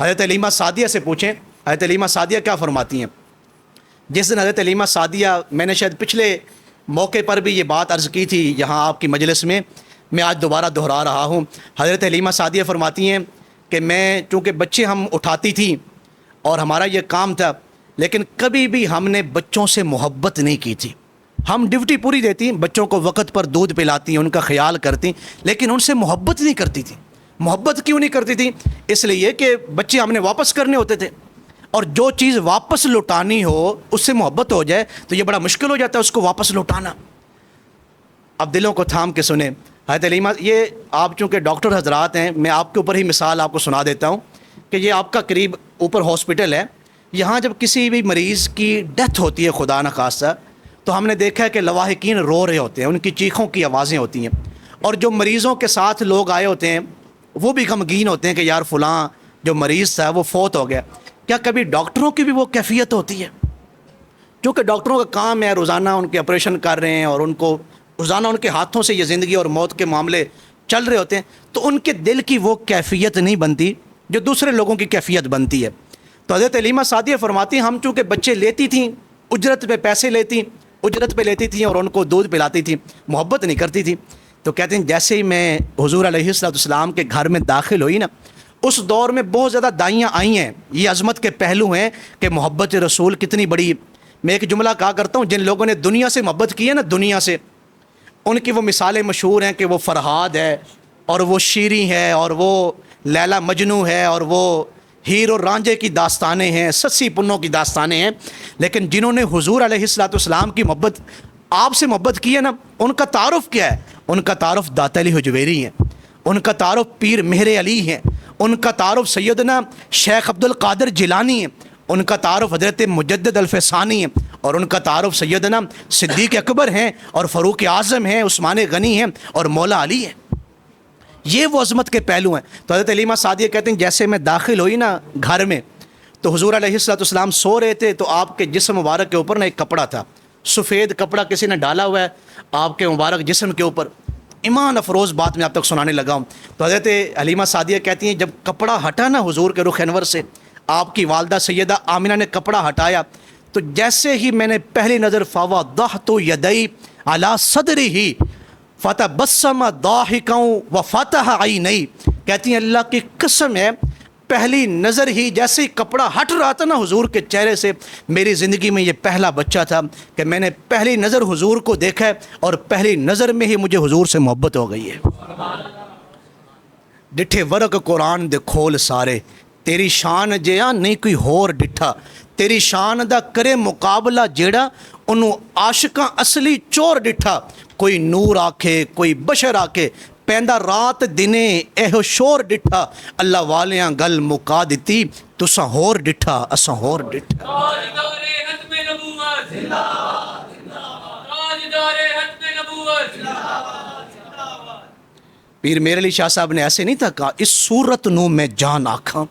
حضرت علیمہ سعدیہ سے پوچھیں حضرت علیمہ سعدیہ کیا فرماتی ہیں۔ جس دن حضرت علیمہ سعدیہ، میں نے شاید پچھلے موقع پر بھی یہ بات عرض کی تھی یہاں آپ کی مجلس میں آج دوبارہ دہرا رہا ہوں۔ حضرت علیمہ سعدیہ فرماتی ہیں کہ میں چونکہ بچے ہم اٹھاتی تھیں اور ہمارا یہ کام تھا، لیکن کبھی بھی ہم نے بچوں سے محبت نہیں کی تھی۔ ہم ڈیوٹی پوری دیتی، بچوں کو وقت پر دودھ پلاتی، ان کا خیال کرتی، لیکن ان سے محبت نہیں کرتی تھی۔ محبت کیوں نہیں کرتی تھی؟ اس لیے کہ بچے ہم نے واپس کرنے ہوتے تھے، اور جو چیز واپس لوٹانی ہو اس سے محبت ہو جائے تو یہ بڑا مشکل ہو جاتا ہے اس کو واپس لوٹانا۔ اب دلوں کو تھام کے سنیں حضرت علیمہ، یہ آپ چونکہ ڈاکٹر حضرات ہیں، میں آپ کے اوپر ہی مثال آپ کو سنا دیتا ہوں کہ یہ آپ کا قریب اوپر ہاسپٹل ہے، یہاں جب کسی بھی مریض کی ڈیتھ ہوتی ہے خدا نخواستہ، تو ہم نے دیکھا ہے کہ لواحقین رو رہے ہوتے ہیں، ان کی چیخوں کی آوازیں ہوتی ہیں، اور جو مریضوں کے ساتھ لوگ آئے ہوتے ہیں وہ بھی غمگین ہوتے ہیں کہ یار فلاں جو مریض تھا وہ فوت ہو گیا۔ کیا کبھی ڈاکٹروں کی بھی وہ کیفیت ہوتی ہے؟ کیونکہ ڈاکٹروں کا کام ہے روزانہ ان کے آپریشن کر رہے ہیں، اور ان کو روزانہ ان کے ہاتھوں سے یہ زندگی اور موت کے معاملے چل رہے ہوتے ہیں، تو ان کے دل کی وہ کیفیت نہیں بنتی جو دوسرے لوگوں کی کیفیت بنتی ہے۔ تو حضرت علیمہ سعدیہ فرماتی ہیں ہم چونکہ بچے لیتی تھیں، اجرت پہ پیسے لیتی، اجرت پہ لیتی تھیں اور ان کو دودھ پلاتی تھیں، محبت نہیں کرتی تھی۔ تو کہتے ہیں جیسے ہی میں حضور علیہ السلام کے گھر میں داخل ہوئی نا، اس دور میں بہت زیادہ دائیاں آئی ہیں، یہ عظمت کے پہلو ہیں کہ محبت رسول کتنی بڑی۔ میں ایک جملہ کہا کرتا ہوں، جن لوگوں نے دنیا سے محبت کی ہے نا، دنیا سے، ان کی وہ مثالیں مشہور ہیں کہ وہ فرہاد ہے، اور وہ شیریں ہے، اور وہ لیلا مجنو ہے، اور وہ ہیر اور رانجھے کی داستانیں ہیں، سسی پنوں کی داستانیں ہیں۔ لیکن جنہوں نے حضور علیہ السلام کی محبت، آپ سے محبت کی ہے نا، ان کا تعارف کیا ہے؟ ان کا تعارف داتا علی حجویری ہیں، ان کا تعارف پیر مہر علی ہیں، ان کا تعارف سیدنا شیخ عبد القادر جیلانی ہیں، ان کا تعارف حضرت مجدد الفسانی ہیں، اور ان کا تعارف سیدنا صدیق اکبر ہیں، اور فاروق اعظم ہیں، عثمان غنی ہیں، اور مولا علی ہیں۔ یہ وہ عظمت کے پہلو ہیں۔ تو حضرت علیمہ سعدیہ کہتے ہیں جیسے میں داخل ہوئی نا گھر میں، تو حضور علیہ السلام سو رہے تھے، تو آپ کے جسم مبارک کے اوپر نا ایک کپڑا تھا، سفید کپڑا کسی نے ڈالا ہوا ہے آپ کے مبارک جسم کے اوپر۔ ایمان افروز بات میں آپ تک سنانے لگا ہوں۔ تو حضرت علیمہ سعدیہ کہتی ہیں جب کپڑا ہٹا نا حضور کے رخ انور سے، آپ کی والدہ سیدہ آمنہ نے کپڑا ہٹایا، تو جیسے ہی میں نے پہلی نظر فوضحت یدی علی صدرہ فتبسم ضاحکا وفتح عینی، کہتی ہیں اللہ کی قسم ہے، پہلی نظر ہی جیسے ہی کپڑا ہٹ رہا تھا نا حضور کے چہرے سے، میری زندگی میں یہ پہلا بچہ تھا کہ میں نے پہلی نظر حضور کو دیکھا ہے، اور پہلی نظر میں ہی مجھے حضور سے محبت ہو گئی ہے۔ ڈٹھے ورق قرآن دے کھول سارے، تیری شان جیا نہیں کوئی ہور ڈٹھا، تیری شان دا کرے مقابلہ جیڑا انہوں عاشقاں اصلی چور ڈٹھا، کوئی نور آکھے کوئی بشر آکھے، پیندا رات دنے ایہو شور ڈٹھا، اللہ والیاں گل مکا دیتی تساں ہور ڈٹھا اساں ہور ڈٹھا۔ تاجدار ختم نبوت زندہ باد، تاجدار ختم نبوت زندہ باد۔ پیر میر علی شاہ صاحب نے ایسے نہیں تھا کہا اس صورت نو میں جان آکھاں،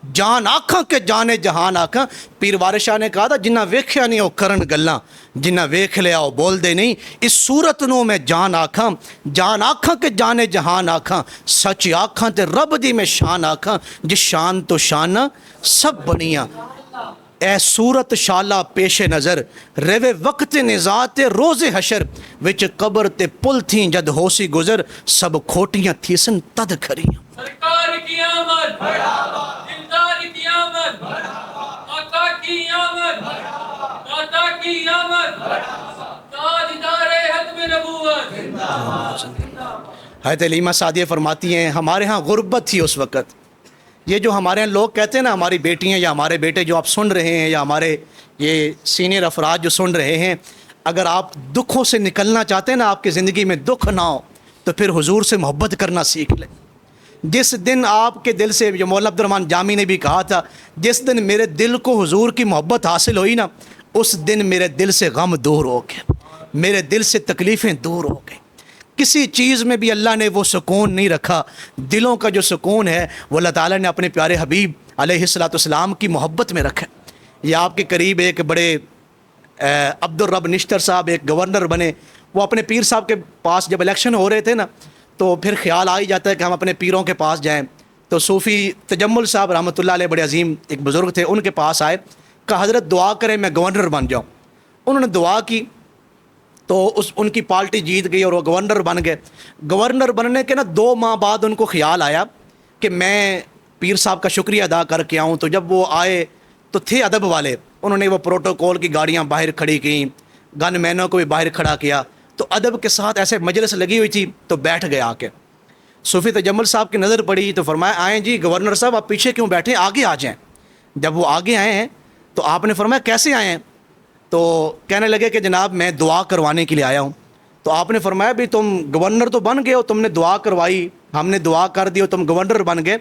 جان آکھاں کہ جانے جہان آکھاں۔ پیر وارث شاہ نے کہا تھا جنہ ویکھیا نہیں وہ کرن گلاں، جنہ ویکھ لیا وہ بول دے نہیں، اس صورت نو میں جان آکھاں، جان آکھاں کہ جانے جہان آکھاں، سچ آکھاں تے رب دی میں شان آکھاں، جس شان تو شانہ سب بنیاں۔ اے صورت شالا پیش نظر روے وقت نزاعت روز حشر، وچ قبر تے پل تھیں جد ہوسی گزر، سب کھوٹیاں تھیسن تد کھریاں۔ سرکار کی آمد، دلدار کی آمد، آقا کی آمد، داتا کی آمد، تاجدار ختم نبوت۔ حضرت علیمہ سعدیہ فرماتی ہیں ہمارے ہاں غربت تھی اس وقت۔ یہ جو ہمارے ہاں لوگ کہتے ہیں نا ہماری بیٹیاں یا ہمارے بیٹے جو آپ سن رہے ہیں، یا ہمارے یہ سینئر افراد جو سن رہے ہیں، اگر آپ دکھوں سے نکلنا چاہتے ہیں نا، آپ کی زندگی میں دکھ نہ ہو، تو پھر حضور سے محبت کرنا سیکھ لیں۔ جس دن آپ کے دل سے، جو مولانا عبدالرحمن جامی نے بھی کہا تھا، جس دن میرے دل کو حضور کی محبت حاصل ہوئی نا، اس دن میرے دل سے غم دور ہو گئے، میرے دل سے تکلیفیں دور ہو گئیں۔ کسی چیز میں بھی اللہ نے وہ سکون نہیں رکھا، دلوں کا جو سکون ہے وہ اللہ تعالیٰ نے اپنے پیارے حبیب علیہ السلام کی محبت میں رکھا۔ یہ آپ کے قریب ایک بڑے عبد الرب نشتر صاحب ایک گورنر بنے، وہ اپنے پیر صاحب کے پاس جب الیکشن ہو رہے تھے نا، تو پھر خیال آ ہی جاتا ہے کہ ہم اپنے پیروں کے پاس جائیں، تو صوفی تجمل صاحب رحمۃ اللہ علیہ بڑے عظیم ایک بزرگ تھے، ان کے پاس آئے، کہا حضرت دعا کریں میں گورنر بن جاؤں۔ انہوں نے دعا کی تو ان کی پارٹی جیت گئی اور وہ گورنر بن گئے۔ گورنر بننے کے 2 ماہ بعد ان کو خیال آیا کہ میں پیر صاحب کا شکریہ ادا کر کے آؤں۔ تو جب وہ آئے تو تھے ادب والے، انہوں نے وہ پروٹوکول کی گاڑیاں باہر کھڑی کیں، گن مینوں کو بھی باہر کھڑا کیا، تو ادب کے ساتھ ایسے مجلس لگی ہوئی تھی تو بیٹھ گئے آ کے۔ صوفی تجمل صاحب کی نظر پڑی تو فرمایا آئیں جی گورنر صاحب آپ پیچھے کیوں بیٹھے، آگے آ جائیں۔ جب وہ آگے آئے ہیں تو آپ نے فرمایا کیسے آئے ہیں؟ تو کہنے لگے کہ جناب میں دعا کروانے کے لیے آیا ہوں۔ تو آپ نے فرمایا بھی تم گورنر تو بن گئے ہو، تم نے دعا کروائی، ہم نے دعا کر دی ہو، تم گورنر بن گئے،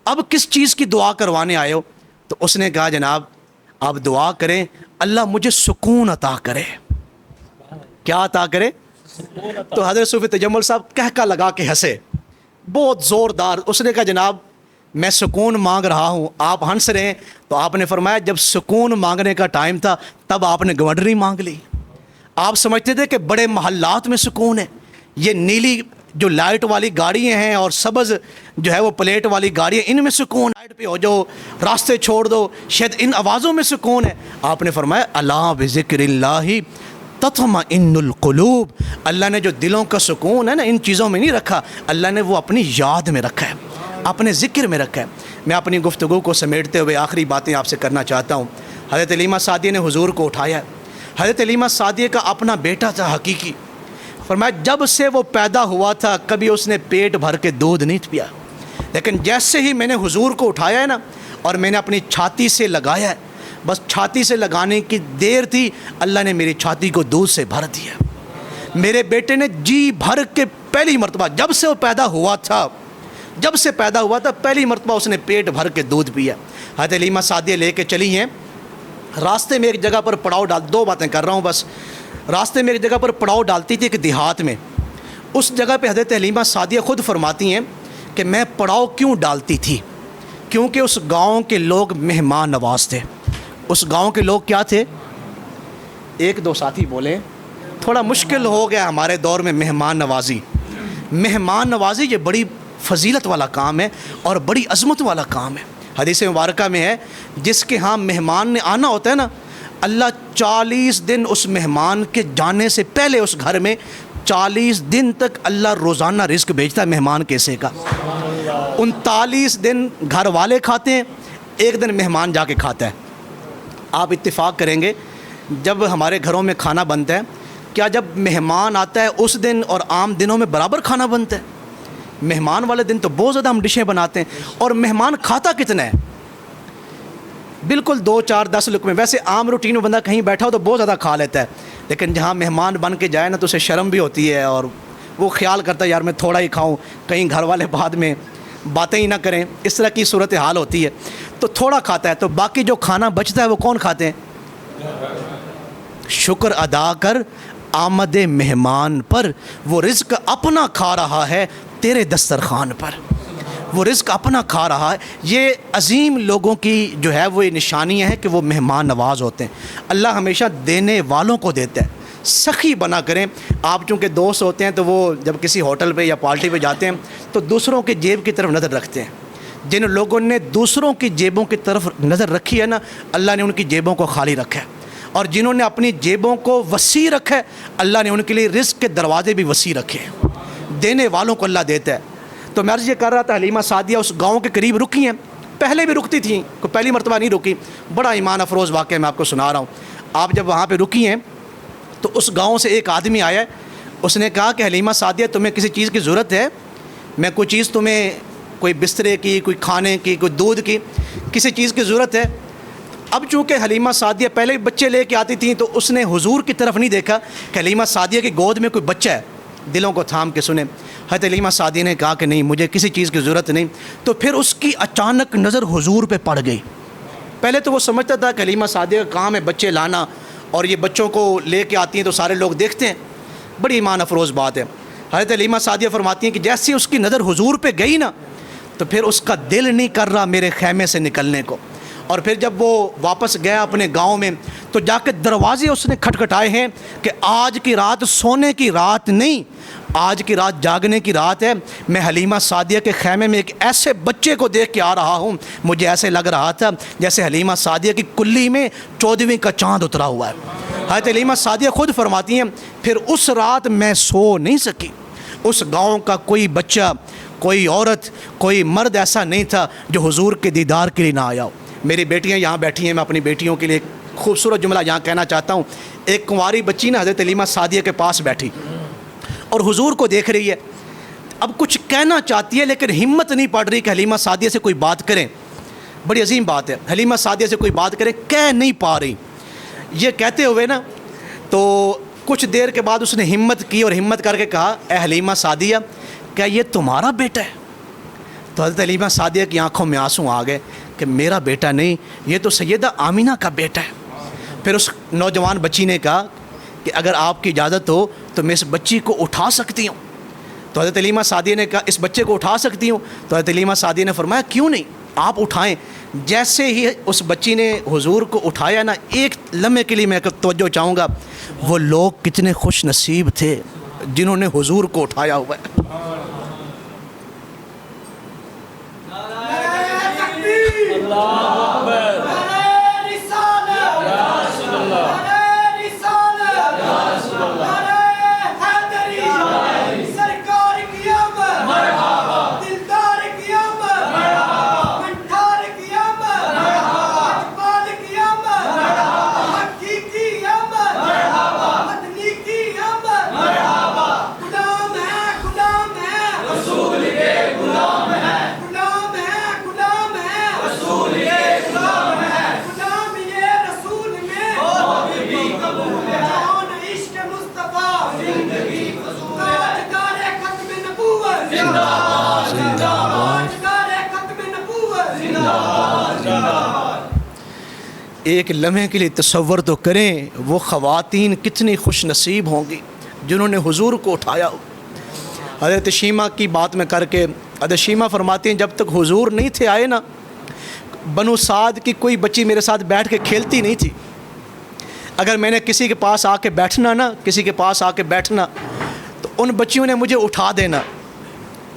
اب کس چیز کی دعا کروانے آئے ہو؟ تو اس نے کہا جناب آپ دعا کریں اللہ مجھے سکون عطا کرے۔ کیا عطا کرے؟ تو حضرت صوفی تجمل صاحب کہکا لگا کے ہنسے بہت زوردار۔ اس نے کہا جناب میں سکون مانگ رہا ہوں، آپ ہنس رہے ہیں۔ تو آپ نے فرمایا جب سکون مانگنے کا ٹائم تھا تب آپ نے گورنری مانگ لی۔ آپ سمجھتے تھے کہ بڑے محلات میں سکون ہے، یہ نیلی جو لائٹ والی گاڑیاں ہیں اور سبز جو ہے وہ پلیٹ والی گاڑیاں، ان میں سکون، لائٹ پہ ہو جاؤ، راستے چھوڑ دو، شاید ان آوازوں میں سکون ہے۔ آپ نے فرمایا الا بذکر اللہ تطمئن القلوب، اللہ نے جو دلوں کا سکون ہے نا ان چیزوں میں نہیں رکھا، اللہ نے وہ اپنی یاد میں رکھا ہے، اپنے ذکر میں رکھا ہے۔ میں اپنی گفتگو کو سمیٹتے ہوئے آخری باتیں آپ سے کرنا چاہتا ہوں۔ حضرت حلیمہ سعدیہ نے حضور کو اٹھایا ہے۔ حضرت حلیمہ سعدیہ کا اپنا بیٹا تھا حقیقی، فرمایا جب سے وہ پیدا ہوا تھا کبھی اس نے پیٹ بھر کے دودھ نہیں پیا، لیکن جیسے ہی میں نے حضور کو اٹھایا ہے نا اور میں نے اپنی چھاتی سے لگایا ہے، بس چھاتی سے لگانے کی دیر تھی اللہ نے میری چھاتی کو دودھ سے بھر دیا۔ میرے بیٹے نے جی بھر کے پہلی مرتبہ جب سے وہ پیدا ہوا تھا پہلی مرتبہ اس نے پیٹ بھر کے دودھ پیا۔ حضرت حلیمہ سعدیہ لے کے چلی ہیں، راستے میں ایک جگہ پر پڑاؤ ڈال، 2 باتیں کر رہا ہوں بس، راستے میں ایک جگہ پر پڑاؤ ڈالتی تھی ایک دیہات میں، اس جگہ پہ حضرت حلیمہ سعدیہ خود فرماتی ہیں کہ میں پڑاؤ کیوں ڈالتی تھی، کیونکہ اس گاؤں کے لوگ مہمان نواز تھے۔ اس گاؤں کے لوگ کیا تھے؟ 1-2 ساتھی بولیں، تھوڑا مشکل ہو گیا ہمارے دور میں مہمان نوازی۔ مہمان نوازی یہ بڑی فضیلت والا کام ہے اور بڑی عظمت والا کام ہے۔ حدیث مبارکہ میں ہے جس کے ہاں مہمان نے آنا ہوتا ہے نا، اللہ 40 دن اس مہمان کے جانے سے پہلے اس گھر میں 40 دن تک اللہ روزانہ رزق بھیجتا ہے مہمان کیسے کا۔ 39 دن گھر والے کھاتے ہیں، 1 دن مہمان جا کے کھاتا ہے۔ آپ اتفاق کریں گے جب ہمارے گھروں میں کھانا بنتا ہے، کیا جب مہمان آتا ہے اس دن اور عام دنوں میں برابر کھانا بنتا ہے؟ مہمان والے دن تو بہت زیادہ ہم ڈشیں بناتے ہیں، اور مہمان کھاتا کتنا ہے؟ بالکل 2 4 10 لقمے۔ ویسے عام روٹین میں بندہ کہیں بیٹھا ہو تو بہت زیادہ کھا لیتا ہے، لیکن جہاں مہمان بن کے جائے نا تو اسے شرم بھی ہوتی ہے اور وہ خیال کرتا ہے یار میں تھوڑا ہی کھاؤں، کہیں گھر والے بعد میں باتیں ہی نہ کریں، اس طرح کی صورتحال ہوتی ہے، تو تھوڑا کھاتا ہے۔ تو باقی جو کھانا بچتا ہے وہ کون کھاتے ہیں؟ شکر ادا کر آمد مہمان پر، وہ رزق اپنا کھا رہا ہے تیرے دسترخوان پر، وہ رزق اپنا کھا رہا ہے۔ یہ عظیم لوگوں کی جو ہے وہ یہ نشانیاں ہیں کہ وہ مہمان نواز ہوتے ہیں۔ اللہ ہمیشہ دینے والوں کو دیتا ہے، سخی بنا کریں۔ آپ چونکہ دوست ہوتے ہیں تو وہ جب کسی ہوٹل پہ یا پارٹی پہ جاتے ہیں تو دوسروں کی جیب کی طرف نظر رکھتے ہیں۔ جن لوگوں نے دوسروں کی جیبوں کی طرف نظر رکھی ہے نا، اللہ نے ان کی جیبوں کو خالی رکھا ہے، اور جنہوں نے اپنی جیبوں کو وسیع رکھا ہے اللہ نے ان کے لیے رزق کے دروازے بھی وسیع رکھے ہیں۔ دینے والوں کو اللہ دیتا ہے۔ تو میں عرض یہ کر رہا تھا حلیمہ سعدیہ اس گاؤں کے قریب رکی ہیں، پہلے بھی رکتی تھیں، کوئی پہلی مرتبہ نہیں رکی، بڑا ایمان افروز واقعہ میں آپ کو سنا رہا ہوں۔ آپ جب وہاں پہ رکی ہیں تو اس گاؤں سے ایک آدمی آیا ہے، اس نے کہا کہ حلیمہ سعدیہ تمہیں کسی چیز کی ضرورت ہے؟ میں کوئی چیز تمہیں، کوئی بسترے کی، کوئی کھانے کی، کوئی دودھ کی، کسی چیز کی ضرورت ہے؟ اب چونکہ حلیمہ سعدیہ پہلے بھی بچے لے کے آتی تھیں تو اس نے حضور کی طرف نہیں دیکھا کہ حلیمہ سعدیہ کی گود میں کوئی بچہ ہے، دلوں کو تھام کے سنیں۔ حضرت حلیمہ سعدیہ نے کہا کہ نہیں مجھے کسی چیز کی ضرورت نہیں۔ تو پھر اس کی اچانک نظر حضور پہ پڑ گئی۔ پہلے تو وہ سمجھتا تھا کہ حلیمہ سعدیہ کا کام ہے بچے لانا، اور یہ بچوں کو لے کے آتی ہیں تو سارے لوگ دیکھتے ہیں، بڑی ایمان افروز بات ہے۔ حضرت حلیمہ سعدیہ فرماتی ہیں کہ جیسے اس کی نظر حضور پہ گئی نا تو پھر اس کا دل نہیں کر رہا میرے خیمے سے نکلنے کو، اور پھر جب وہ واپس گیا اپنے گاؤں میں تو جا کے دروازے اس نے کھٹکھٹائے ہیں کہ آج کی رات سونے کی رات نہیں، آج کی رات جاگنے کی رات ہے۔ میں حلیمہ سعدیہ کے خیمے میں ایک ایسے بچے کو دیکھ کے آ رہا ہوں، مجھے ایسے لگ رہا تھا جیسے حلیمہ سعدیہ کی کلی میں 14ویں کا چاند اترا ہوا ہے۔ حضرت حلیمہ سعدیہ خود فرماتی ہیں پھر اس رات میں سو نہیں سکی۔ اس گاؤں کا کوئی بچہ، کوئی عورت، کوئی مرد ایسا نہیں تھا جو حضور کے دیدار کے لیے نہ آیا ہو۔ میری بیٹیاں یہاں بیٹھی ہیں، میں اپنی بیٹیوں کے لیے ایک خوبصورت جملہ یہاں کہنا چاہتا ہوں۔ ایک کنواری بچی نا حضرت حلیمہ سعدیہ کے پاس بیٹھی اور حضور کو دیکھ رہی ہے، اب کچھ کہنا چاہتی ہے لیکن ہمت نہیں پڑ رہی کہ حلیمہ سعدیہ سے کوئی بات کریں۔ بڑی عظیم بات ہے، حلیمہ سعدیہ سے کوئی بات کریں، کہہ نہیں پا رہی۔ یہ کہتے ہوئے نا تو کچھ دیر کے بعد اس نے ہمت کی اور ہمت کر کے کہا اے حلیمہ سعدیہ کیا یہ تمہارا بیٹا ہے؟ تو حضرت حلیمہ سعدیہ کی آنکھوں میں آنسو آ گئے کہ میرا بیٹا نہیں، یہ تو سیدہ آمینہ کا بیٹا ہے۔ پھر اس نوجوان بچی نے کہا کہ اگر آپ کی اجازت ہو تو میں اس بچی کو اٹھا سکتی ہوں۔ تو حضرت حلیمہ سعدیہ نے کہا اس بچے کو اٹھا سکتی ہوں؟ تو حضرت حلیمہ سعدیہ نے فرمایا کیوں نہیں، آپ اٹھائیں۔ جیسے ہی اس بچی نے حضور کو اٹھایا نا، ایک لمحے کے لیے میں توجہ چاہوں گا، وہ لوگ کتنے خوش نصیب تھے جنہوں نے حضور کو اٹھایا ہوا ہے۔ ایک لمحے کے لیے تصور تو کریں وہ خواتین کتنی خوش نصیب ہوں گی جنہوں نے حضور کو اٹھایا ہو۔ حضرت شیمہ کی بات میں کر کے حضرت شیمہ فرماتی ہیں جب تک حضور نہیں تھے آئے نا، بنو سعد کی کوئی بچی میرے ساتھ بیٹھ کے کھیلتی نہیں تھی۔ اگر میں نے کسی کے پاس آ کے بیٹھنا تو ان بچیوں نے مجھے اٹھا دینا۔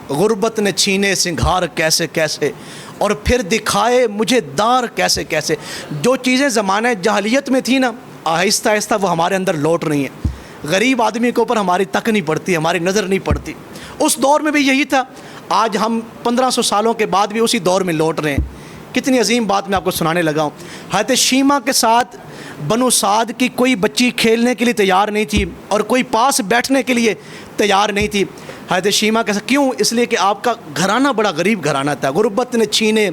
غربت نے چھینے سنگھار کیسے کیسے اور پھر دکھائے مجھے دار کیسے کیسے۔ جو چیزیں زمانہ جاہلیت میں تھیں نا، آہستہ آہستہ وہ ہمارے اندر لوٹ رہی ہیں۔ غریب آدمی کے اوپر ہماری تک نہیں پڑتی، ہماری نظر نہیں پڑتی۔ اس دور میں بھی یہی تھا، آج ہم 1500 سالوں کے بعد بھی اسی دور میں لوٹ رہے ہیں۔ کتنی عظیم بات میں آپ کو سنانے لگا ہوں۔ حضرت شیمہ کے ساتھ بنو سعد کی کوئی بچی کھیلنے کے لیے تیار نہیں تھی اور کوئی پاس بیٹھنے کے لیے تیار نہیں تھی۔ حضرت شیمہ کیسا کیوں؟ اس لیے کہ آپ کا گھرانہ بڑا غریب گھرانہ تھا۔ غربت نے چھینے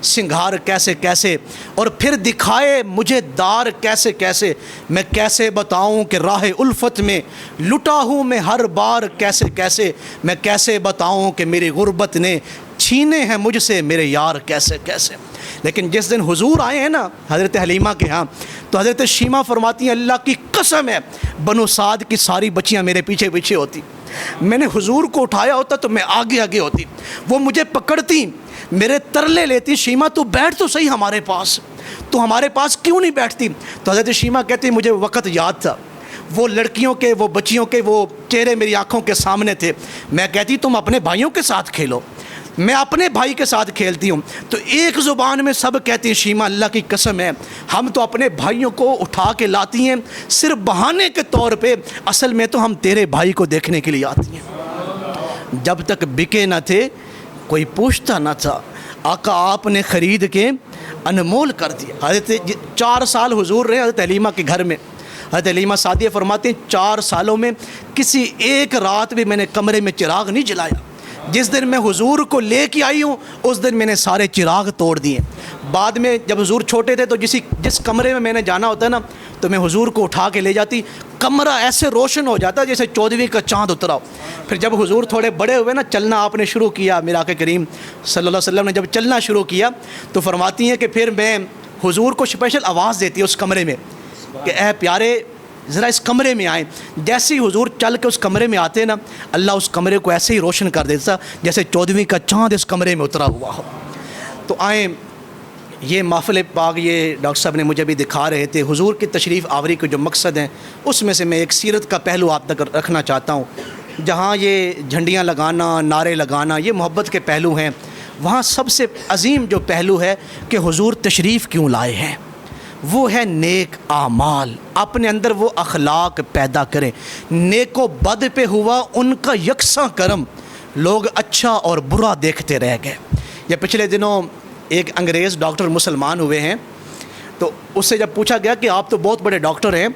سنگھار کیسے کیسے اور پھر دکھائے مجھے دار کیسے کیسے۔ میں کیسے بتاؤں کہ راہ الفت میں لٹا ہوں میں ہر بار کیسے کیسے۔ میں کیسے بتاؤں کہ میری غربت نے چھینے ہیں مجھ سے میرے یار کیسے کیسے۔ لیکن جس دن حضور آئے ہیں نا حضرت حلیمہ کے ہاں، تو حضرت شیمہ فرماتی ہیں اللہ کی قسم ہے بنو سعد کی ساری بچیاں میرے پیچھے پیچھے ہوتی۔ میں نے حضور کو اٹھایا ہوتا تو میں آگے آگے ہوتی، وہ مجھے پکڑتی، میرے ترلے لیتی، شیمہ تو بیٹھ تو صحیح ہمارے پاس، تو ہمارے پاس کیوں نہیں بیٹھتی؟ تو حضرت شیمہ کہتی مجھے وقت یاد تھا، وہ لڑکیوں کے، وہ بچیوں کے وہ چہرے میری آنکھوں کے سامنے تھے۔ میں کہتی تم اپنے بھائیوں کے ساتھ کھیلو، میں اپنے بھائی کے ساتھ کھیلتی ہوں۔ تو ایک زبان میں سب کہتی ہیں شیمہ اللہ کی قسم ہے ہم تو اپنے بھائیوں کو اٹھا کے لاتی ہیں صرف بہانے کے طور پہ، اصل میں تو ہم تیرے بھائی کو دیکھنے کے لیے آتی ہیں۔ جب تک بکے نہ تھے کوئی پوچھتا نہ تھا، آقا آپ نے خرید کے انمول کر دیا۔ حضرت 4 سال حضور رہے حضرت حلیمہ کے گھر میں۔ حضرت حلیمہ سعدیہ فرماتے ہیں 4 سالوں میں کسی ایک رات بھی میں نے کمرے میں چراغ نہیں جلایا۔ جس دن میں حضور کو لے کے آئی ہوں اس دن میں نے سارے چراغ توڑ دیے۔ بعد میں جب حضور چھوٹے تھے تو جس کمرے میں نے جانا ہوتا ہے نا تو میں حضور کو اٹھا کے لے جاتی، کمرہ ایسے روشن ہو جاتا جیسے 14ویں کا چاند اترا ہو۔ پھر جب حضور تھوڑے بڑے ہوئے نا، چلنا آپ نے شروع کیا، میرا آقا کریم صلی اللہ علیہ وسلم نے جب چلنا شروع کیا تو فرماتی ہیں کہ پھر میں حضور کو اسپیشل آواز دیتی اس کمرے میں کہ اے پیارے ذرا اس کمرے میں آئیں۔ جیسے ہی حضور چل کے اس کمرے میں آتے نا، اللہ اس کمرے کو ایسے ہی روشن کر دیتا جیسے 14ویں کا چاند اس کمرے میں اترا ہوا ہو۔ تو آئیں یہ محفل پاک یہ ڈاکٹر صاحب نے مجھے بھی دکھا رہے تھے، حضور کی تشریف آوری کے جو مقصد ہیں اس میں سے میں ایک سیرت کا پہلو آپ تک رکھنا چاہتا ہوں۔ جہاں یہ جھنڈیاں لگانا، نعرے لگانا یہ محبت کے پہلو ہیں، وہاں سب سے عظیم جو پہلو ہے کہ حضور تشریف کیوں لائے ہیں، وہ ہے نیک اعمال۔ اپنے اندر وہ اخلاق پیدا کریں۔ نیک و بد پہ ہوا ان کا یکساں کرم، لوگ اچھا اور برا دیکھتے رہ گئے۔ یہ پچھلے دنوں ایک انگریز ڈاکٹر مسلمان ہوئے ہیں، تو اس سے جب پوچھا گیا کہ آپ تو بہت بڑے ڈاکٹر ہیں،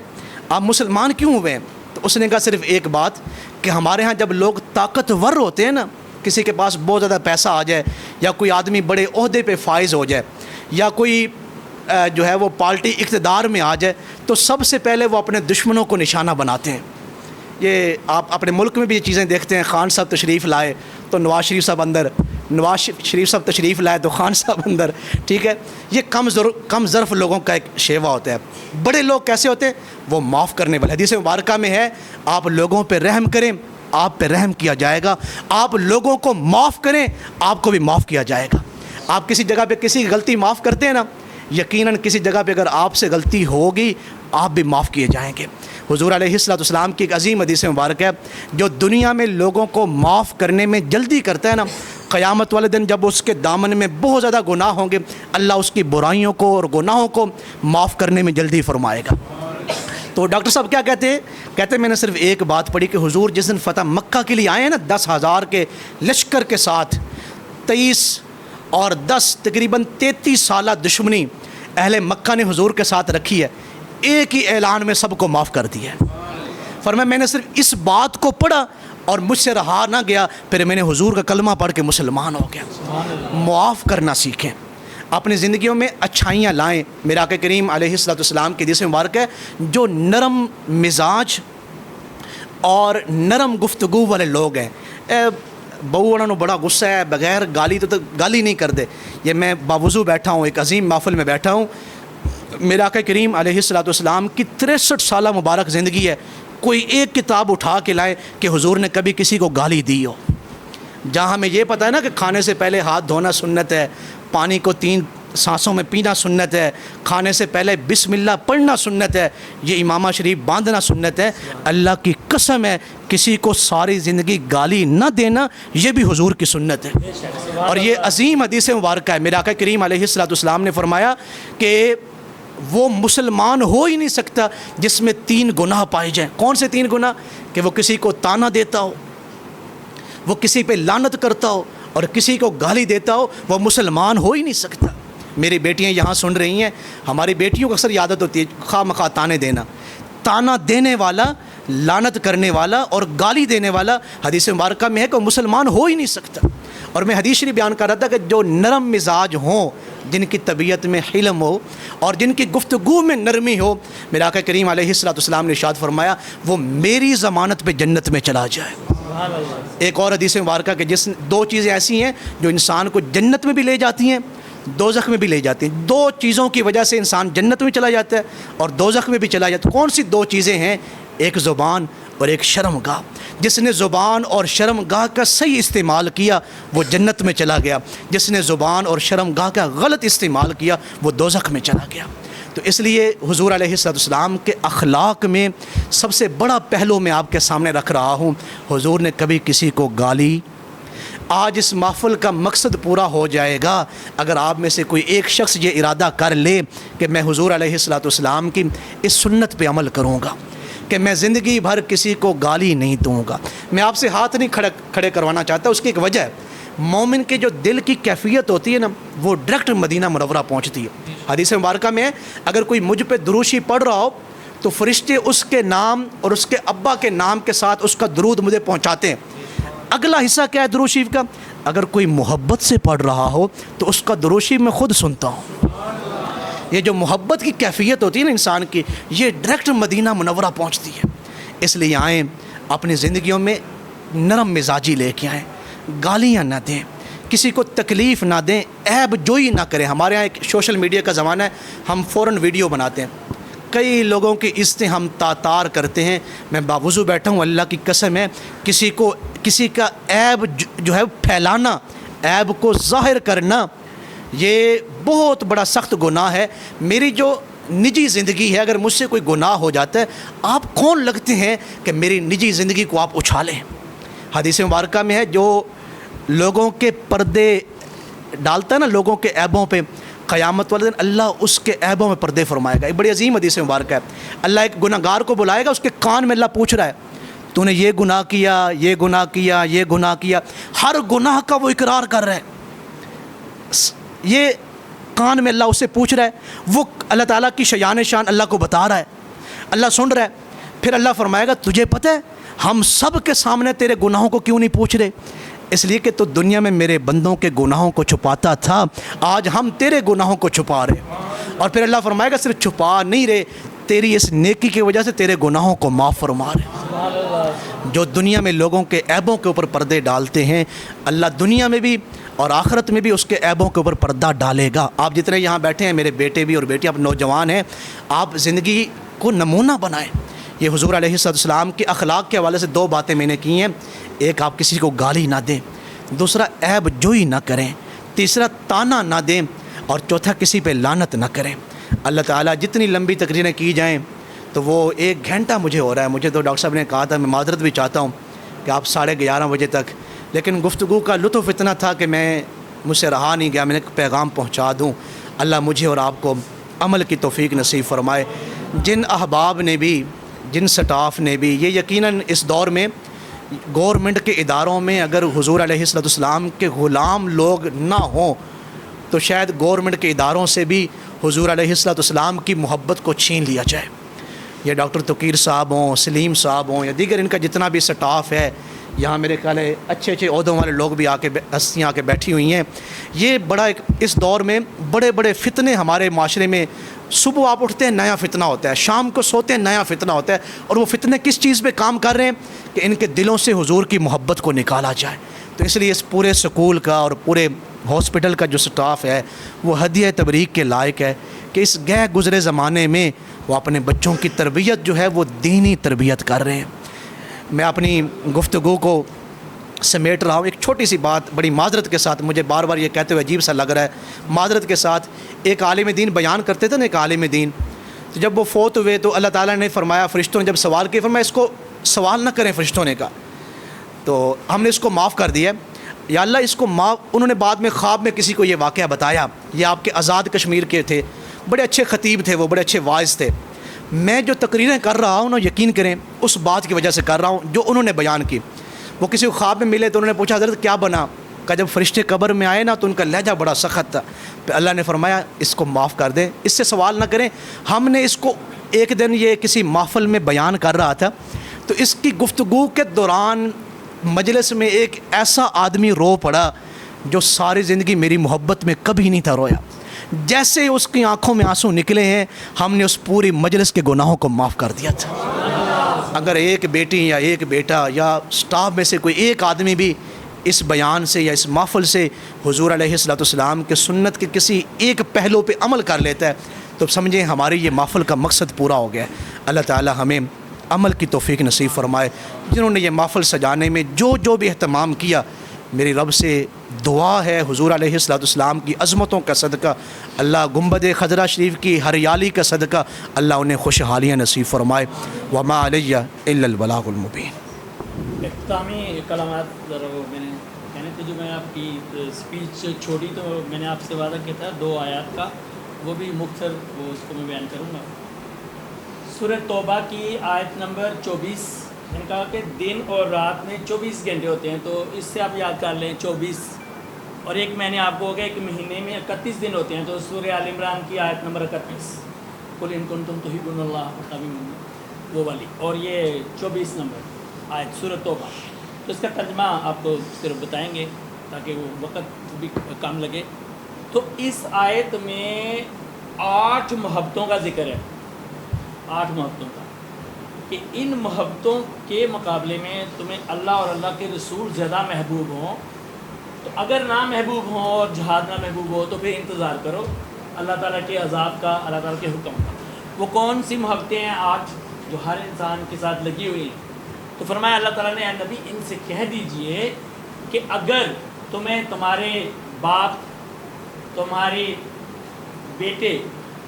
آپ مسلمان کیوں ہوئے ہیں؟ تو اس نے کہا صرف ایک بات کہ ہمارے ہاں جب لوگ طاقتور ہوتے ہیں نا، کسی کے پاس بہت زیادہ پیسہ آ جائے، یا کوئی آدمی بڑے عہدے پہ فائز ہو جائے، یا کوئی جو ہے وہ پارٹی اقتدار میں آ جائے، تو سب سے پہلے وہ اپنے دشمنوں کو نشانہ بناتے ہیں۔ یہ آپ اپنے ملک میں بھی یہ چیزیں دیکھتے ہیں، خان صاحب تشریف لائے تو نواز شریف صاحب اندر، نواز شریف صاحب تشریف لائے تو خان صاحب اندر، ٹھیک ہے۔ یہ کم ظرف لوگوں کا ایک شیوا ہوتا ہے۔ بڑے لوگ کیسے ہوتے ہیں؟ وہ معاف کرنے والے۔ حدیث مبارکہ میں ہے آپ لوگوں پہ رحم کریں، آپ پہ رحم کیا جائے گا، آپ لوگوں کو معاف کریں، آپ کو بھی معاف کیا جائے گا۔ آپ کسی جگہ پہ کسی کی غلطی معاف کرتے ہیں نا، یقیناً کسی جگہ پہ اگر آپ سے غلطی ہوگی آپ بھی معاف کیے جائیں گے۔ حضور علیہ السلام کی ایک عظیم حدیث مبارک ہے، جو دنیا میں لوگوں کو معاف کرنے میں جلدی کرتا ہے نا، قیامت والے دن جب اس کے دامن میں بہت زیادہ گناہ ہوں گے، اللہ اس کی برائیوں کو اور گناہوں کو معاف کرنے میں جلدی فرمائے گا۔ تو ڈاکٹر صاحب کیا کہتے ہیں؟ کہتے ہیں میں نے صرف ایک بات پڑھی کہ حضور جس دن فتح مکہ کے لیے آئے ہیں نا 10,000 کے لشکر کے ساتھ، 23 اور 10 تقریباً 33 سالہ دشمنی اہل مکہ نے حضور کے ساتھ رکھی ہے، ایک ہی اعلان میں سب کو معاف کر دیا ہے۔ فرمایا میں نے صرف اس بات کو پڑھا اور مجھ سے رہا نہ گیا، پھر میں نے حضور کا کلمہ پڑھ کے مسلمان ہو گیا۔ معاف کرنا سیکھیں، اپنی زندگیوں میں اچھائیاں لائیں۔ میرا آقا کریم علیہ السلام کی حدیث مبارک ہے، جو نرم مزاج اور نرم گفتگو والے لوگ ہیں، بہو انہوں نے بڑا غصہ ہے، بغیر گالی تو گالی نہیں کر دے۔ یہ میں باوضو بیٹھا ہوں، ایک عظیم محفل میں بیٹھا ہوں، میرا آقا کریم علیہ السلام کی 63 سالہ مبارک زندگی ہے، کوئی ایک کتاب اٹھا کے لائے کہ حضور نے کبھی کسی کو گالی دی ہو۔ جہاں ہمیں یہ پتہ ہے نا کہ کھانے سے پہلے ہاتھ دھونا سنت ہے، پانی کو 3 سانسوں میں پینا سنت ہے، کھانے سے پہلے بسم اللہ پڑھنا سنت ہے، یہ امامہ شریف باندھنا سنت ہے، اللہ کی قسم ہے کسی کو ساری زندگی گالی نہ دینا یہ بھی حضور کی سنت ہے۔ اور یہ عظیم حدیث مبارکہ ہے، میرا آقا کریم علیہ السلام نے فرمایا کہ وہ مسلمان ہو ہی نہیں سکتا جس میں 3 گناہ پائے جائیں۔ کون سے 3 گناہ؟ کہ وہ کسی کو تانا دیتا ہو، وہ کسی پہ لعنت کرتا ہو، اور کسی کو گالی دیتا ہو، وہ مسلمان ہو ہی نہیں سکتا۔ میری بیٹیاں یہاں سن رہی ہیں، ہماری بیٹیوں کو اکثر یہ عادت ہوتی ہے خواہ مخواہ تانے دینا۔ تانا دینے والا، لعنت کرنے والا اور گالی دینے والا حدیث مبارکہ میں ہے کہ وہ مسلمان ہو ہی نہیں سکتا۔ اور میں حدیث شریف بیان کر رہا تھا کہ جو نرم مزاج ہوں، جن کی طبیعت میں حلم ہو اور جن کی گفتگو میں نرمی ہو، میرا آقا کریم علیہ السلام نے ارشاد فرمایا وہ میری ضمانت پہ جنت میں چلا جائے۔ ایک اور حدیث مبارکہ کہ جس 2 چیزیں ایسی ہیں جو انسان کو جنت میں بھی لے جاتی ہیں، دوزخ میں بھی لے جاتی ہیں۔ 2 چیزوں کی وجہ سے انسان جنت میں چلا جاتا ہے اور دوزخ میں بھی چلا جاتا ہے۔ کون سی 2 چیزیں ہیں؟ ایک زبان اور ایک شرم گاہ۔ جس نے زبان اور شرم گاہ کا صحیح استعمال کیا وہ جنت میں چلا گیا، جس نے زبان اور شرم گاہ کا غلط استعمال کیا وہ دوزخ میں چلا گیا۔ تو اس لیے حضور علیہ السلام کے اخلاق میں سب سے بڑا پہلو میں آپ کے سامنے رکھ رہا ہوں، حضور نے کبھی کسی کو گالی۔ آج اس محفل کا مقصد پورا ہو جائے گا اگر آپ میں سے کوئی ایک شخص یہ ارادہ کر لے کہ میں حضور علیہ السلام کی اس سنت پہ عمل کروں گا، کہ میں زندگی بھر کسی کو گالی نہیں دوں گا۔ میں آپ سے ہاتھ نہیں کھڑے کروانا چاہتا، اس کی ایک وجہ ہے، مومن کے جو دل کی کیفیت ہوتی ہے نا وہ ڈائریکٹ مدینہ منورہ پہنچتی ہے۔ حدیث مبارکہ میں ہے اگر کوئی مجھ پہ دروشی پڑھ رہا ہو تو فرشتے اس کے نام اور اس کے ابا کے نام کے ساتھ اس کا درود مجھے پہنچاتے ہیں۔ اگلا حصہ کیا ہے درود شریف کا؟ اگر کوئی محبت سے پڑھ رہا ہو تو اس کا درود شریف میں خود سنتا ہوں۔ یہ جو محبت کی کیفیت ہوتی ہے نا انسان کی، یہ ڈائریکٹ مدینہ منورہ پہنچتی ہے۔ اس لیے آئیں اپنی زندگیوں میں نرم مزاجی لے کے آئیں، گالیاں نہ دیں، کسی کو تکلیف نہ دیں، عیب جوئی نہ کریں۔ ہمارے ہاں ایک سوشل میڈیا کا زمانہ ہے، ہم فوراً ویڈیو بناتے ہیں، کئی لوگوں کی عزتیں ہم تار کرتے ہیں۔ میں باوضو بیٹھا ہوں، اللہ کی قسم ہے کسی کا عیب جو ہے پھیلانا، عیب کو ظاہر کرنا یہ بہت بڑا سخت گناہ ہے. میری جو نجی زندگی ہے اگر مجھ سے کوئی گناہ ہو جاتا ہے آپ کون لگتے ہیں کہ میری نجی زندگی کو آپ اچھالیں. حدیث مبارکہ میں ہے جو لوگوں کے پردے ڈالتا ہے نا لوگوں کے عیبوں پہ, قیامت والے دن اللہ اس کے عیبوں میں پردے فرمائے گا. ایک بڑی عظیم حدیث مبارکہ ہے. اللہ ایک گناہ گار کو بلائے گا, اس کے کان میں اللہ پوچھ رہا ہے تو نے یہ گناہ کیا, یہ گناہ کیا, یہ گناہ کیا. ہر گناہ کا وہ اقرار کر رہا ہے. یہ کان میں اللہ اسے پوچھ رہا ہے, وہ اللہ تعالیٰ کی شیان شان اللہ کو بتا رہا ہے, اللہ سن رہا ہے. پھر اللہ فرمائے گا تجھے پتہ ہے ہم سب کے سامنے تیرے گناہوں کو کیوں نہیں پوچھ رہے؟ اس لیے کہ تو دنیا میں میرے بندوں کے گناہوں کو چھپاتا تھا, آج ہم تیرے گناہوں کو چھپا رہے. اور پھر اللہ فرمائے گا صرف چھپا نہیں رہے, تیری اس نیکی کی وجہ سے تیرے گناہوں کو معاف فرما رہے. جو دنیا میں لوگوں کے عیبوں کے اوپر پردے ڈالتے ہیں اللہ دنیا میں بھی اور آخرت میں بھی اس کے عیبوں کے اوپر پردہ ڈالے گا. آپ جتنے یہاں بیٹھے ہیں میرے بیٹے بھی اور بیٹیاں, آپ نوجوان ہیں, آپ زندگی کو نمونہ بنائیں. یہ حضور علیہ السلام کے اخلاق کے حوالے سے 2 باتیں میں نے کی ہیں. ایک, آپ کسی کو گالی نہ دیں. دوسرا, عیب جوئی نہ کریں. تیسرا, تانا نہ دیں. اور چوتھا, کسی پہ لعنت نہ کریں. اللہ تعالیٰ جتنی لمبی تقریریں کی جائیں تو وہ 1 گھنٹہ مجھے ہو رہا ہے. مجھے تو ڈاکٹر صاحب نے کہا تھا, میں معذرت بھی چاہتا ہوں کہ آپ 11:30 بجے تک, لیکن گفتگو کا لطف اتنا تھا کہ مجھ سے رہا نہیں گیا, میں نے ایک پیغام پہنچا دوں. اللہ مجھے اور آپ کو عمل کی توفیق نصیب فرمائے. جن احباب نے بھی, جن سٹاف نے بھی, یہ یقیناً اس دور میں گورنمنٹ کے اداروں میں اگر حضور علیہ السلام کے غلام لوگ نہ ہوں تو شاید گورنمنٹ کے اداروں سے بھی حضور علیہ السلام کی محبت کو چھین لیا جائے. یہ ڈاکٹر توقیر صاحب ہوں, سلیم صاحب ہوں, یا دیگر ان کا جتنا بھی سٹاف ہے, یہاں میرے خیال ہے اچھے اچھے عہدوں والے لوگ بھی ہستیاں آ کے بیٹھی ہوئی ہیں. یہ بڑا ایک اس دور میں بڑے بڑے فتنے ہمارے معاشرے میں, صبح آپ اٹھتے ہیں نیا فتنہ ہوتا ہے, شام کو سوتے ہیں نیا فتنہ ہوتا ہے. اور وہ فتنے کس چیز پہ کام کر رہے ہیں کہ ان کے دلوں سے حضور کی محبت کو نکالا جائے. تو اس لیے اس پورے سکول کا اور پورے ہاسپٹل کا جو سٹاف ہے وہ ہدیہ تبریک کے لائق ہے کہ اس گئے گزرے زمانے میں وہ اپنے بچوں کی تربیت جو ہے وہ دینی تربیت کر رہے ہیں. میں اپنی گفتگو کو سمیٹ رہا ہوں. ایک چھوٹی سی بات بڑی معذرت کے ساتھ, مجھے بار بار یہ کہتے ہوئے عجیب سا لگ رہا ہے, معذرت کے ساتھ. ایک عالم دین بیان کرتے تھے نا, ایک عالم دین, تو جب وہ فوت ہوئے تو اللہ تعالیٰ نے فرمایا, فرشتوں نے جب سوال کیا, فرمایا اس کو سوال نہ کریں فرشتوں نے کہا. تو ہم نے اس کو معاف کر دیا, یا اللہ اس کو معاف. انہوں نے بعد میں خواب میں کسی کو یہ واقعہ بتایا. یہ آپ کے آزاد کشمیر کے تھے, بڑے اچھے خطیب تھے, وہ بڑے اچھے واعظ تھے. میں جو تقریریں کر رہا ہوں نا, یقین کریں اس بات کی وجہ سے کر رہا ہوں جو انہوں نے بیان کی. وہ کسی کو خواب میں ملے تو انہوں نے پوچھا حضرت کیا بنا, کہ جب فرشتے قبر میں آئے نا تو ان کا لہجہ بڑا سخت تھا. پھر اللہ نے فرمایا اس کو معاف کر دیں, اس سے سوال نہ کریں. ہم نے اس کو ایک دن یہ کسی محفل میں بیان کر رہا تھا, تو اس کی گفتگو کے دوران مجلس میں ایک ایسا آدمی رو پڑا جو ساری زندگی میری محبت میں کبھی نہیں تھا رویا. جیسے اس کی آنکھوں میں آنسو نکلے ہیں, ہم نے اس پوری مجلس کے گناہوں کو معاف کر دیا تھا. اگر ایک بیٹی یا ایک بیٹا یا سٹاف میں سے کوئی ایک آدمی بھی اس بیان سے یا اس محفل سے حضور علیہ السلام کے سنت کے کسی ایک پہلو پہ عمل کر لیتا ہے تو سمجھیں ہماری یہ محفل کا مقصد پورا ہو گیا ہے. اللہ تعالی ہمیں عمل کی توفیق نصیب فرمائے. جنہوں نے یہ محفل سجانے میں جو بھی اہتمام کیا, میری رب سے دعا ہے حضور علیہ السلام کی عظمتوں کا صدقہ, اللہ گنبد خضرہ شریف کی ہریالی کا صدقہ, اللہ انہیں خوشحالیاں نصیب فرمائے. وما علیہ الا البلاغ المبین. اختتامی کلمات ذرا وہ میں نے کہنے تھے, جو میں آپ کی اسپیچ چھوڑی تو میں نے آپ سے وعدہ کیا تھا 2 آیات کا, وہ بھی مختصر وہ اس کو میں بیان کروں گا. سورہ توبہ کی آیت نمبر 24, میں نے کہا کہ دن اور رات میں 24 گھنٹے ہوتے ہیں, تو اس سے آپ یاد کر لیں 24, اور ایک میں نے آپ کو ہو گیا ایک مہینے میں 31 دن ہوتے ہیں, تو سورہ آل عمران کی آیت نمبر 31, قل ان کنتم تحبون اللہ فاتبعونی, وہ والی, اور یہ 24 نمبر آیت سورہ توبہ. تو اس کا ترجمہ آپ کو صرف بتائیں گے تاکہ وہ وقت بھی کم لگے. تو اس آیت میں 8 محبتوں کا ذکر ہے, 8 محبتوں کا, کہ ان محبتوں کے مقابلے میں تمہیں اللہ اور اللہ کے رسول زیادہ محبوب ہوں. تو اگر نہ محبوب ہوں اور جہاد نہ محبوب ہو تو پھر انتظار کرو اللہ تعالیٰ کے عذاب کا, اللہ تعالیٰ کے حکم کا. وہ کون سی محبتیں ہیں 8 جو ہر انسان کے ساتھ لگی ہوئی ہیں؟ تو فرمایا اللہ تعالیٰ نے, اے نبی ان سے کہہ دیجئے کہ اگر تمہیں تمہارے باپ تمہاری بیٹے،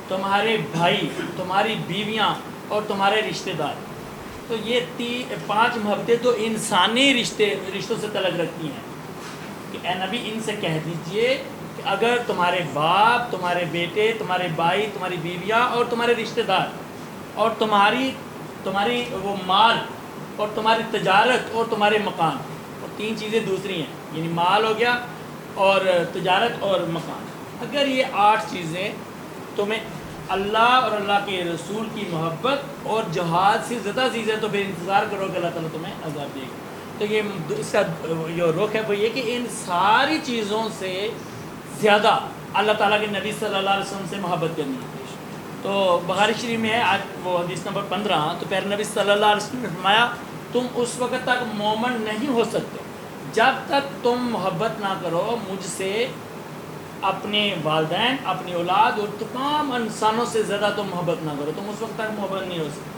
تمہارے بھائی، تمہاری بیویاں اور تمہارے رشتہ دار. تو یہ 5 محبتیں تو انسانی رشتوں سے تعلق رکھتی ہیں کہ اے نبی ان سے کہہ دیجئے کہ اگر تمہارے باپ، تمہارے بیٹے، تمہارے بھائی، تمہاری بیویاں اور تمہارے رشتہ دار اور تمہاری وہ مال اور تمہاری تجارت اور تمہارے مکان، اور 3 چیزیں دوسری ہیں، یعنی مال ہو گیا اور تجارت اور مکان، اگر یہ 8 چیزیں تمہیں اللہ اور اللہ کے رسول کی محبت اور جہاد سے زیادہ چیزیں، تو پھر انتظار کرو کہ اللہ تعالیٰ تمہیں عذاب دے گا. تو یہ اس کا جو رخ ہے وہ یہ کہ ان ساری چیزوں سے زیادہ اللہ تعالیٰ کے نبی صلی اللہ علیہ وسلم سے محبت کرنی ہے. تو بخاری شریف میں ہے آج وہ حدیث نمبر 15، تو پیارے نبی صلی اللہ علیہ وسلم نے فرمایا تم اس وقت تک مومن نہیں ہو سکتے جب تک تم محبت نہ کرو مجھ سے، اپنے والدین، اپنی اولاد اور تمام انسانوں سے زیادہ تم محبت نہ کرو، تم اس وقت تک محبت نہیں ہو سکتے.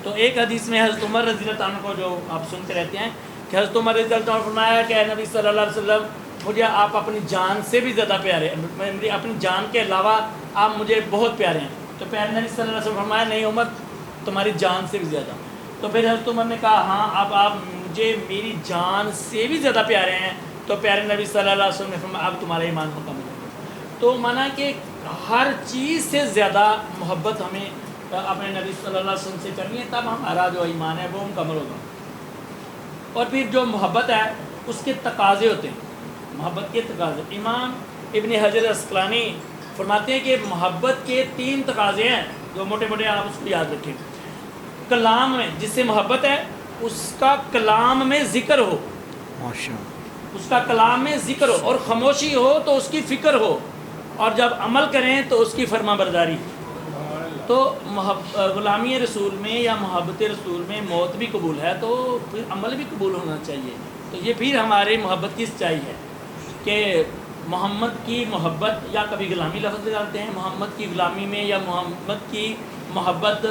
تو ایک حدیث میں حضرت عمر رضی اللہ عنہ کو جو آپ سنتے رہتے ہیں کہ حضرت عمر رضی اللہ عنہ نے فرمایا کہ اے نبی صلی اللہ علیہ وسلم مجھے آپ اپنی جان سے بھی زیادہ پیارے ہیں، اپنی جان کے علاوہ آپ مجھے بہت پیارے ہیں. تو پیارے نبی صلی اللہ علیہ وسلم نے فرمایا نہیں عمر، تمہاری جان سے بھی زیادہ. تو پھر حضرت عمر نے کہا ہاں اب آپ مجھے میری جان سے بھی زیادہ پیارے ہیں. تو پیارے نبی صلی اللہ علیہ وسلم نے فرمایا اب تمہارا ایمان مکمل ہے. تو مانا کہ ہر چیز سے زیادہ محبت ہمیں اپنے نبی صلی اللہ علیہ وسلم سے کرنی ہے، تب ہمارا جو ایمان ہے وہ مکمل ہوگا. اور پھر جو محبت ہے اس کے تقاضے ہوتے ہیں، محبت کے تقاضے. امام ابن حجر اسقلانی فرماتے ہیں کہ محبت کے 3 تقاضے ہیں جو موٹے موٹے آپ اس کو یاد رکھیں. کلام میں جس سے محبت ہے اس کا کلام میں ذکر ہو، اس کا کلام میں ذکر ہو، اور خاموشی ہو تو اس کی فکر ہو، اور جب عمل کریں تو اس کی فرما برداری. تو غلامی رسول میں یا محبت رسول میں موت بھی قبول ہے تو پھر عمل بھی قبول ہونا چاہیے. تو یہ پھر ہماری محبت کی سچائی ہے کہ محمد کی محبت، یا کبھی غلامی لفظ ڈالتے ہیں، محمد کی غلامی میں یا محمد کی محبت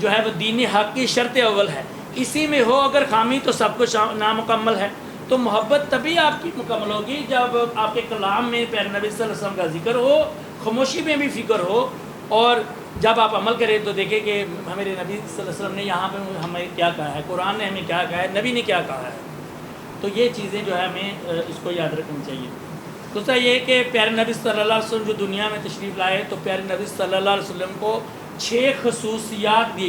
جو ہے وہ دین حق کی شرط اول ہے، اسی میں ہو اگر خامی تو سب کچھ نامکمل ہے. تو محبت تبھی آپ کی مکمل ہوگی جب آپ کے کلام میں پیارے نبی صلی اللہ علیہ وسلم کا ذکر ہو، خاموشی میں بھی فکر ہو، اور جب آپ عمل کریں تو دیکھیں کہ ہمارے نبی صلی اللہ علیہ وسلم نے یہاں پہ ہمیں کیا کہا ہے، قرآن نے ہمیں کیا کہا ہے، نبی نے کیا کہا ہے. تو یہ چیزیں جو ہے ہمیں اس کو یاد رکھنی چاہیے. دوسرا یہ کہ پیارے نبی صلی اللہ علیہ وسلم جو دنیا میں تشریف لائے تو پیارے نبی صلی اللہ علیہ وسلم کو 6 خصوصیات دی